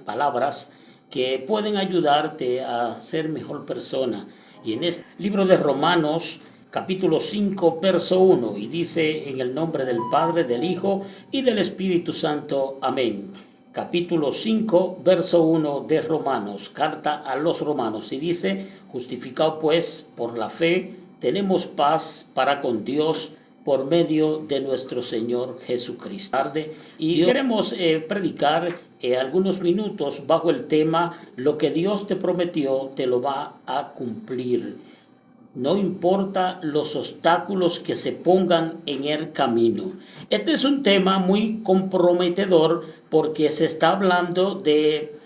palabras que pueden ayudarte a ser mejor persona. Y en este libro de Romanos, capítulo 5, verso 1, y dice: en el nombre del Padre, del Hijo y del Espíritu Santo. Amén. Capítulo 5, verso 1 de Romanos, carta a los romanos, y dice: justificado pues por la fe, tenemos paz para con Dios por medio de nuestro Señor Jesucristo. Y queremos predicar algunos minutos bajo el tema: lo que Dios te prometió te lo va a cumplir. No importa los obstáculos que se pongan en el camino. Este es un tema muy comprometedor porque se está hablando de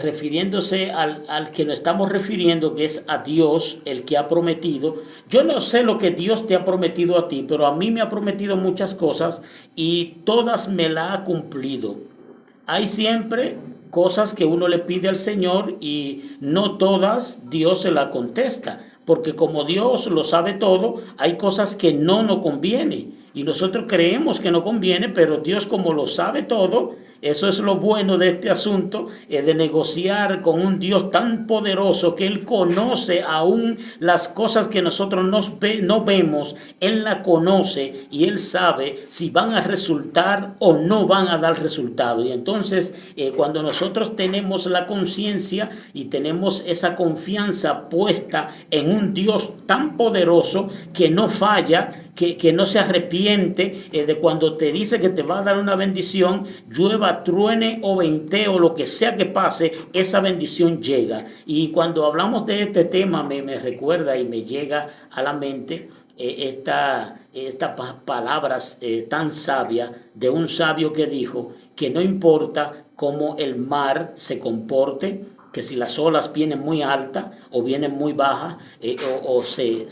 refiriéndose al que nos estamos refiriendo, que es a Dios, el que ha prometido. Yo no sé lo que Dios te ha prometido a ti, pero a mí me ha prometido muchas cosas y todas me las ha cumplido. Hay siempre cosas que uno le pide al Señor y no todas Dios se la contesta, porque como Dios lo sabe todo, hay cosas que no nos conviene y nosotros creemos que no conviene, pero Dios, como lo sabe todo, eso es lo bueno de este asunto, de negociar con un Dios tan poderoso que Él conoce aún las cosas que nosotros no vemos. Él la conoce y Él sabe si van a resultar o no van a dar resultado. Y entonces cuando nosotros tenemos la conciencia y tenemos esa confianza puesta en un Dios tan poderoso que no falla, que no se arrepiente de cuando te dice que te va a dar una bendición, llueva, truene o ventee o lo que sea que pase, esa bendición llega. Y cuando hablamos de este tema me recuerda y me llega a la mente estas palabras tan sabias de un sabio que dijo que no importa cómo el mar se comporte, que si las olas vienen muy altas o vienen muy bajas o se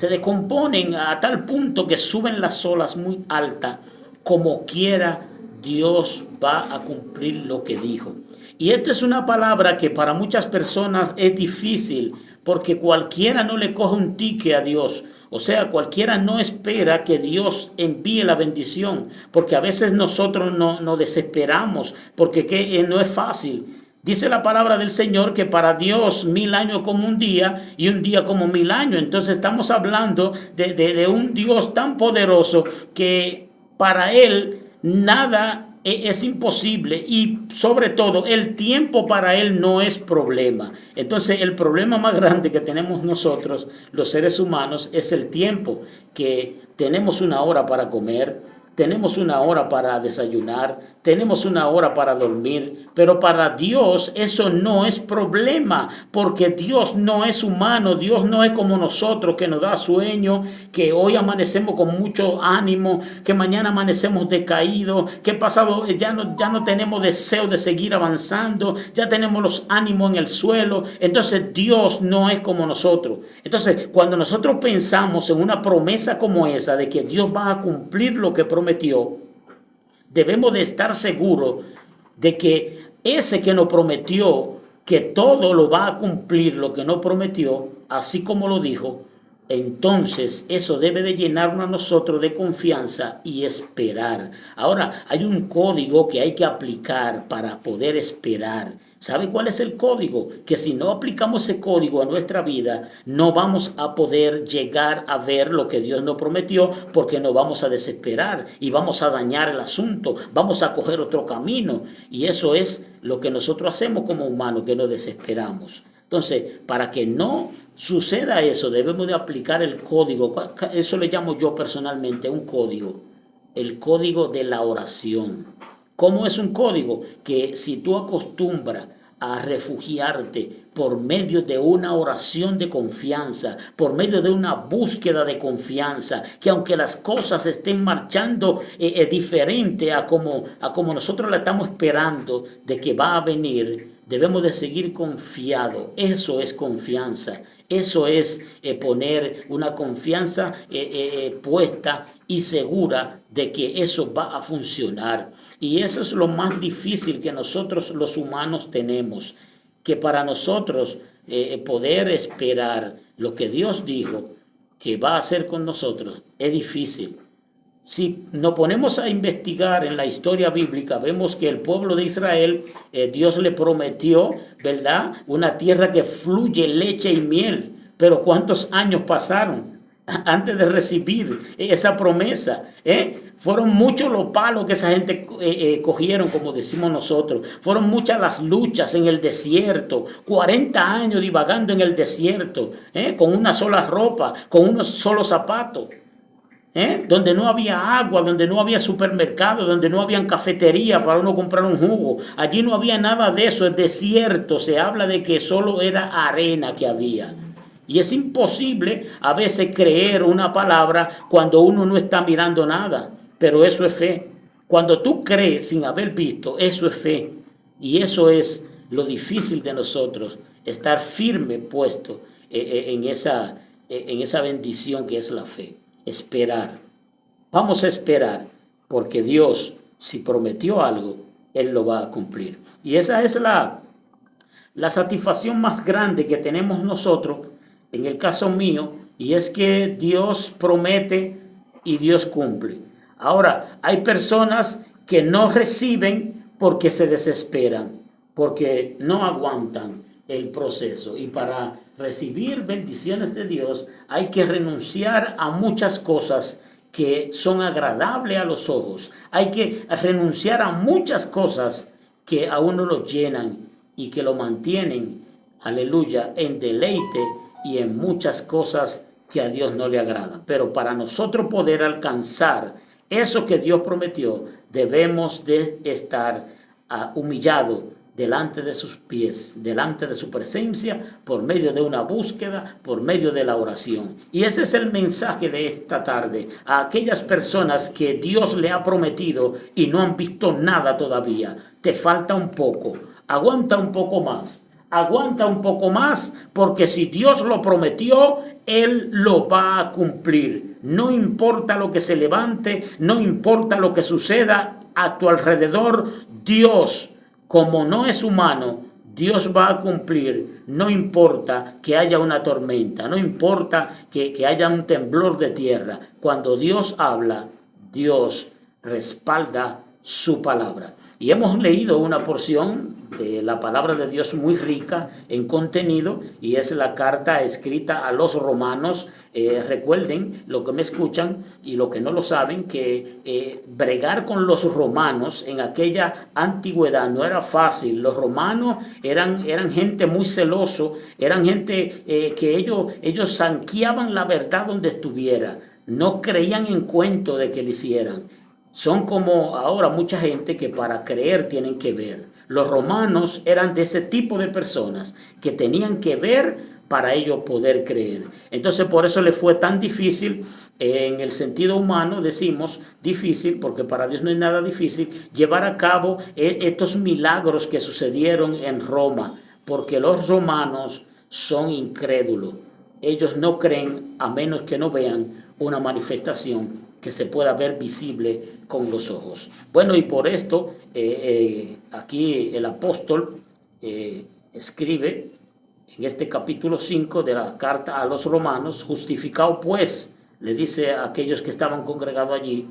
decomponen a tal punto que suben las olas muy altas, como quiera Dios va a cumplir lo que dijo. Y esta es una palabra que para muchas personas es difícil, porque cualquiera no le coge un tique a Dios. O sea, cualquiera no espera que Dios envíe la bendición, porque a veces nosotros nos desesperamos, porque no es fácil. Dice la palabra del Señor que para Dios 1000 años como un día y un día como 1000 años. Entonces estamos hablando de un Dios tan poderoso que para Él nada es imposible, y sobre todo el tiempo para Él no es problema. Entonces el problema más grande que tenemos nosotros, los seres humanos, es el tiempo, que tenemos una hora para comer, tenemos una hora para desayunar, tenemos una hora para dormir, pero para Dios eso no es problema, porque Dios no es humano, Dios no es como nosotros, que nos da sueño, que hoy amanecemos con mucho ánimo, que mañana amanecemos decaídos, que pasado ya no tenemos deseo de seguir avanzando, ya tenemos los ánimos en el suelo. Entonces Dios no es como nosotros. Entonces cuando nosotros pensamos en una promesa como esa, de que Dios va a cumplir lo que prometió, debemos de estar seguros de que ese que nos prometió que todo lo va a cumplir, lo que no prometió, así como lo dijo, entonces eso debe de llenarnos a nosotros de confianza y esperar. Ahora, hay un código que hay que aplicar para poder esperar. ¿Sabe cuál es el código? Que si no aplicamos ese código a nuestra vida, no vamos a poder llegar a ver lo que Dios nos prometió, porque nos vamos a desesperar y vamos a dañar el asunto, vamos a coger otro camino. Y eso es lo que nosotros hacemos como humanos, que nos desesperamos. Entonces, para que no suceda eso, debemos de aplicar el código. Eso le llamo yo personalmente un código. El código de la oración. ¿Cómo es un código? Que si tú acostumbras a refugiarte por medio de una oración de confianza, por medio de una búsqueda de confianza, que aunque las cosas estén marchando diferente a como nosotros la estamos esperando de que va a venir, debemos de seguir confiados. Eso es confianza. Eso es poner una confianza puesta y segura de que eso va a funcionar. Y eso es lo más difícil que nosotros los humanos tenemos, que para nosotros poder esperar lo que Dios dijo que va a hacer con nosotros es difícil. Si nos ponemos a investigar en la historia bíblica, vemos que el pueblo de Israel, Dios le prometió, ¿verdad?, una tierra que fluye leche y miel. Pero ¿cuántos años pasaron antes de recibir esa promesa? Fueron muchos los palos que esa gente cogieron, como decimos nosotros. Fueron muchas las luchas en el desierto. 40 años divagando en el desierto, con una sola ropa, con unos solos zapatos. Donde no había agua, donde no había supermercado, donde no había cafetería para uno comprar un jugo. Allí no había nada de eso, el desierto. Se habla de que solo era arena que había. Y es imposible a veces creer una palabra cuando uno no está mirando nada. Pero eso es fe. Cuando tú crees sin haber visto, eso es fe. Y eso es lo difícil de nosotros, estar firme puesto en esa bendición que es la fe. Esperar. Vamos a esperar, porque Dios, si prometió algo, Él lo va a cumplir. Y esa es la satisfacción más grande que tenemos nosotros, en el caso mío, y es que Dios promete y Dios cumple. Ahora, hay personas que no reciben porque se desesperan, porque no aguantan el proceso. Y para recibir bendiciones de Dios hay que renunciar a muchas cosas que son agradables a los ojos. Hay que renunciar a muchas cosas que a uno lo llenan y que lo mantienen, aleluya, en deleite y en muchas cosas que a Dios no le agradan. Pero para nosotros poder alcanzar eso que Dios prometió, debemos de estar humillados delante de sus pies, delante de su presencia, por medio de una búsqueda, por medio de la oración. Y ese es el mensaje de esta tarde a aquellas personas que Dios le ha prometido y no han visto nada todavía. Te falta un poco, aguanta un poco más. Aguanta un poco más, porque si Dios lo prometió, Él lo va a cumplir. No importa lo que se levante, no importa lo que suceda a tu alrededor, Dios, como no es humano, Dios va a cumplir. No importa que haya una tormenta, no importa que haya un temblor de tierra. Cuando Dios habla, Dios respalda su palabra. Y hemos leído una porción de la palabra de Dios muy rica en contenido, y es la carta escrita a los romanos. Recuerden, lo que me escuchan y lo que no lo saben, que bregar con los romanos en aquella antigüedad no era fácil. Los romanos eran gente muy celoso, eran gente que ellos zanqueaban la verdad donde estuviera, no creían en cuento de que lo hicieran. Son como ahora mucha gente que para creer tienen que ver. Los romanos eran de ese tipo de personas que tenían que ver para ellos poder creer. Entonces por eso le fue tan difícil, en el sentido humano decimos difícil, porque para Dios no es nada difícil, llevar a cabo estos milagros que sucedieron en Roma, porque los romanos son incrédulos. Ellos no creen a menos que no vean una manifestación que se pueda ver visible con los ojos. Bueno, y por esto aquí el apóstol escribe en este capítulo 5 de la carta a los romanos: justificado pues, le dice a aquellos que estaban congregados allí,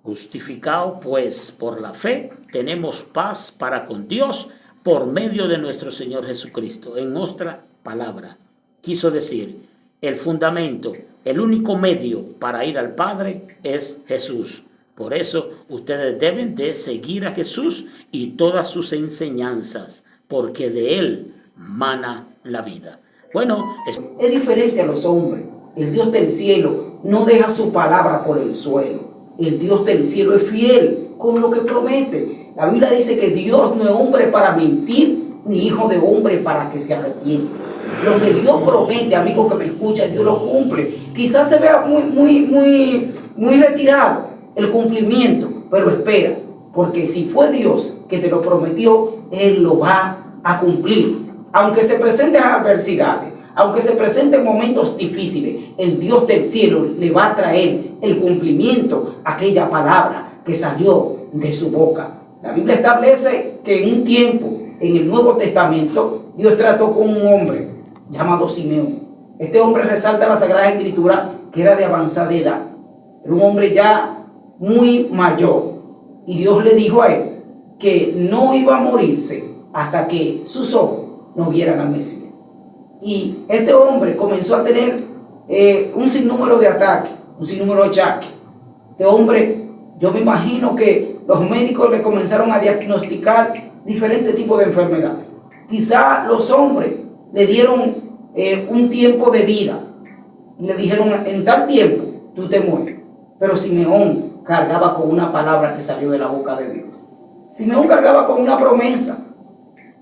justificado pues por la fe, tenemos paz para con Dios por medio de nuestro Señor Jesucristo. En nuestra palabra quiso decir, el fundamento, el único medio para ir al Padre es Jesús. Por eso ustedes deben de seguir a Jesús y todas sus enseñanzas, porque de Él mana la vida. Bueno, es diferente a los hombres. El Dios del cielo no deja su palabra por el suelo. El Dios del cielo es fiel con lo que promete. La Biblia dice que Dios no es hombre para mentir, ni hijo de hombre para que se arrepiente. Lo que Dios promete, amigo que me escucha, Dios lo cumple. Quizás se vea muy retirado el cumplimiento, pero espera, porque si fue Dios que te lo prometió, Él lo va a cumplir. Aunque se presenten adversidades, aunque se presenten momentos difíciles, el Dios del cielo le va a traer el cumplimiento a aquella palabra que salió de su boca. La Biblia establece que en un tiempo, en el Nuevo Testamento, Dios trató con un hombre llamado Simeón. Este hombre resalta en la Sagrada Escritura que era de avanzada edad. Era un hombre ya muy mayor. Y Dios le dijo a él que no iba a morirse hasta que sus ojos no vieran al Mesías. Y este hombre comenzó a tener un sinnúmero de ataques, un sinnúmero de achaques. Este hombre, yo me imagino que los médicos le comenzaron a diagnosticar diferentes tipos de enfermedades. Quizá los hombres le dieron un tiempo de vida. Le dijeron, en tal tiempo tú te mueres. Pero Simeón cargaba con una palabra que salió de la boca de Dios. Simeón cargaba con una promesa.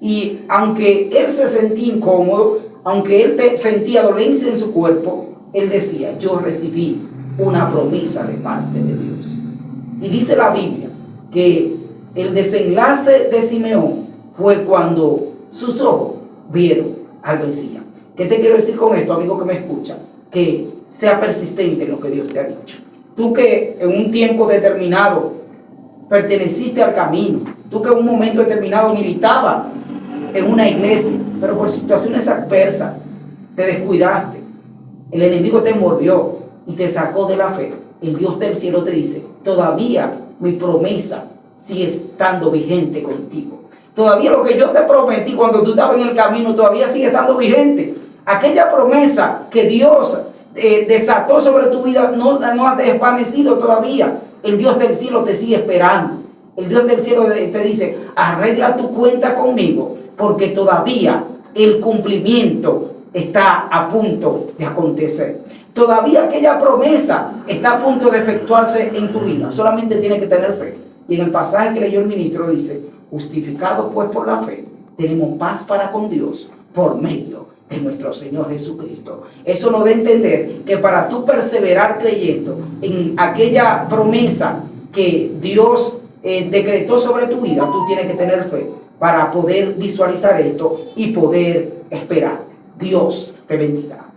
Y aunque él se sentía incómodo, aunque él sentía dolencia en su cuerpo, él decía, yo recibí una promesa de parte de Dios. Y dice la Biblia que el desenlace de Simeón fue cuando sus ojos vieron al Mesías. ¿Qué te quiero decir con esto, amigo que me escucha? Que sea persistente en lo que Dios te ha dicho. Tú que en un tiempo determinado perteneciste al camino, tú que en un momento determinado militabas en una iglesia, pero por situaciones adversas te descuidaste, el enemigo te envolvió y te sacó de la fe. El Dios del cielo te dice, todavía mi promesa sigue estando vigente contigo. Todavía lo que yo te prometí cuando tú estabas en el camino todavía sigue estando vigente. Aquella promesa que Dios desató sobre tu vida no ha desvanecido todavía. El Dios del cielo te sigue esperando. El Dios del cielo te dice, arregla tu cuenta conmigo, porque todavía el cumplimiento está a punto de acontecer. Todavía aquella promesa está a punto de efectuarse en tu vida. Solamente tienes que tener fe. Y en el pasaje que leyó el ministro dice, justificados pues por la fe, tenemos paz para con Dios por medio de nuestro Señor Jesucristo. Eso nos da a entender que para tú perseverar creyendo en aquella promesa que Dios decretó sobre tu vida, tú tienes que tener fe para poder visualizar esto y poder esperar. Dios te bendiga.